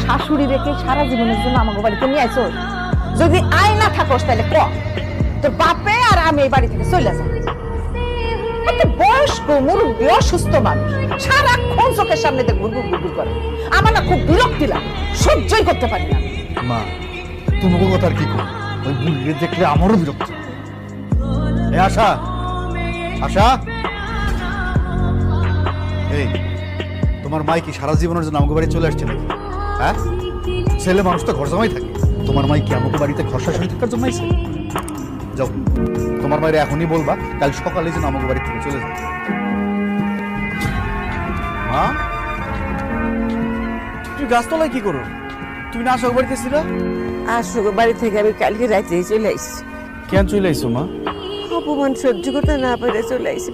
শাশুড়ি রেখে সারা জীবনের জন্য আমাকে বাড়িতে নিয়ে আইছো? যদি আয় না থাকোস তাহলে ক তোর বাপে আর আমি এই বাড়ি থেকে চলে যাই। একটা বয়স্ক মুরব্বী অসুস্থ মানুষ সারাক্ষণ চোখের সামনে দিয়ে ঘুরঘুর ঘুরঘুর করে, আমার না খুব বিরক্তি লাগে, সহ্যই করতে পারি না। মা তোমাকে কথা আর কি করবো, ওই বুড়িকে দেখলে আমারও বিরক্ত। এ আশা, আশা, এই তোমার মাই কি সারা জীবনের জন্য আমাকে বাড়ি চলে আসছে নাকি? হ্যাঁ, ছেলে মানুষ তো ঘর জমাই থাকে, তোমার মাই কি আমাকে বাড়িতে ঘর শাসন থাকার জন্য আইছে? যাও, তোমার মায়ের এখনই বলবা কাল সকালে যেন আমাকে বাড়ি থেকে চলে যাও। মা, তুই গাছতলায় কি করো? তুমি না আশা বাড়িতে ছিল? আসলে বাড়ি থেকে আমি কালকে রাতে চলে আসছি। কেন চলে আইছো মা? অপমান সহ্য করতে না পেরে চলে আসছি।